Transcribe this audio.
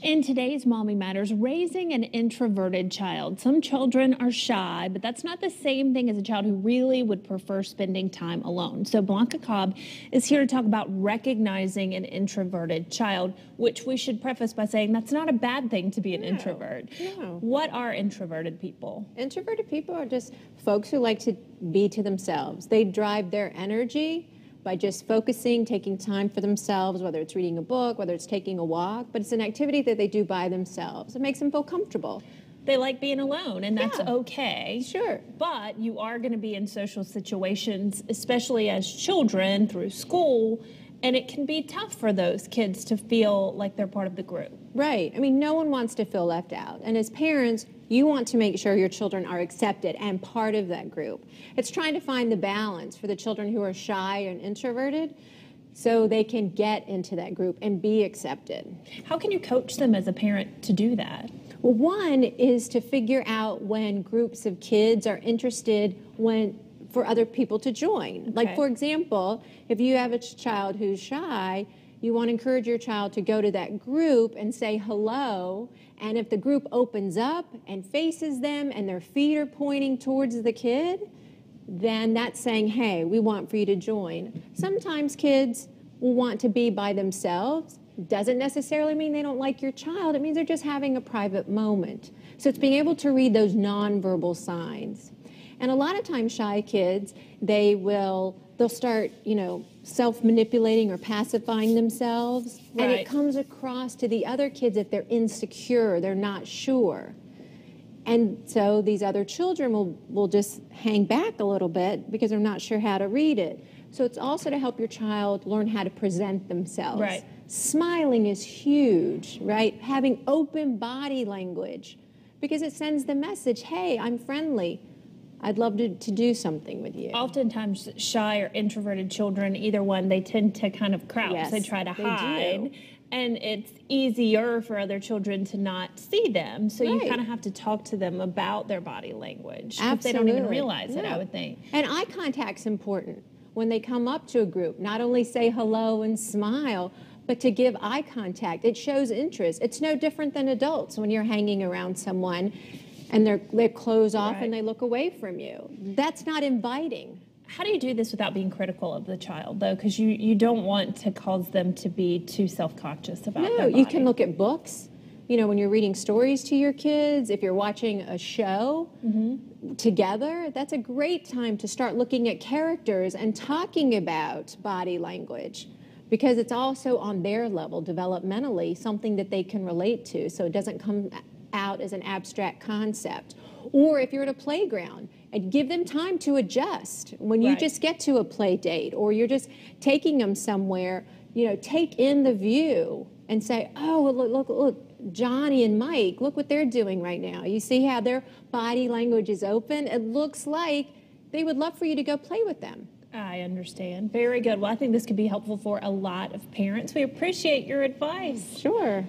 In today's Mommy Matters, raising an introverted child. Some children are shy, but that's not the same thing as a child who really would prefer spending time alone. So Blanca Cobb is here to talk about recognizing an introverted child, which we should preface by saying that's not a bad thing to be an introvert. No. What are introverted people? Introverted people are just folks who like to be to themselves. They drive their energy by just focusing, taking time for themselves, whether it's reading a book, whether it's taking a walk, but it's an activity that they do by themselves. It makes them feel comfortable. They like being alone, and that's Yeah. okay. Sure. But you are going to be in social situations, especially as children through school, and it can be tough for those kids to feel like they're part of the group. Right. I mean, no one wants to feel left out. And as parents, you want to make sure your children are accepted and part of that group. It's trying to find the balance for the children who are shy and introverted so they can get into that group and be accepted. How can you coach them as a parent to do that? Well, one is to figure out when groups of kids are interested for other people to join. Okay. Like, for example, if you have a child who's shy, you want to encourage your child to go to that group and say hello. And if the group opens up and faces them and their feet are pointing towards the kid, then that's saying, hey, we want for you to join. Sometimes kids will want to be by themselves. Doesn't necessarily mean they don't like your child. It means they're just having a private moment. So it's being able to read those nonverbal signs. And a lot of times shy kids, they'll start, self-manipulating or pacifying themselves. Right. And it comes across to the other kids that they're insecure, they're not sure. And so these other children will just hang back a little bit because they're not sure how to read it. So it's also to help your child learn how to present themselves. Right. Smiling is huge, right? Having open body language because it sends the message, hey, I'm friendly. I'd love to do something with you. Oftentimes, shy or introverted children, either one, they tend to kind of crouch. Yes, they try to they hide. do. And it's easier for other children to not see them. So you Right. kind of have to talk to them about their body language. 'Cause Absolutely. they don't even realize it, No. I would think. And eye contact's important. When they come up to a group, not only say hello and smile, but to give eye contact. It shows interest. It's no different than adults when you're hanging around someone and their clothes off Right. and they look away from you. That's not inviting. How do you do this without being critical of the child, though? Because you don't want to cause them to be too self-conscious about No, their body. you can look at books. When you're reading stories to your kids, if you're watching a show together, that's a great time to start looking at characters and talking about body language because it's also on their level developmentally, something that they can relate to so it doesn't come out as an abstract concept. Or if you're at a playground, and give them time to adjust. When you Right. just get to a play date or you're just taking them somewhere, take in the view and say, oh, look, Johnny and Mike, look what they're doing right now. You see how their body language is open? It looks like they would love for you to go play with them. I understand. Very good. Well, I think this could be helpful for a lot of parents. We appreciate your advice. Sure.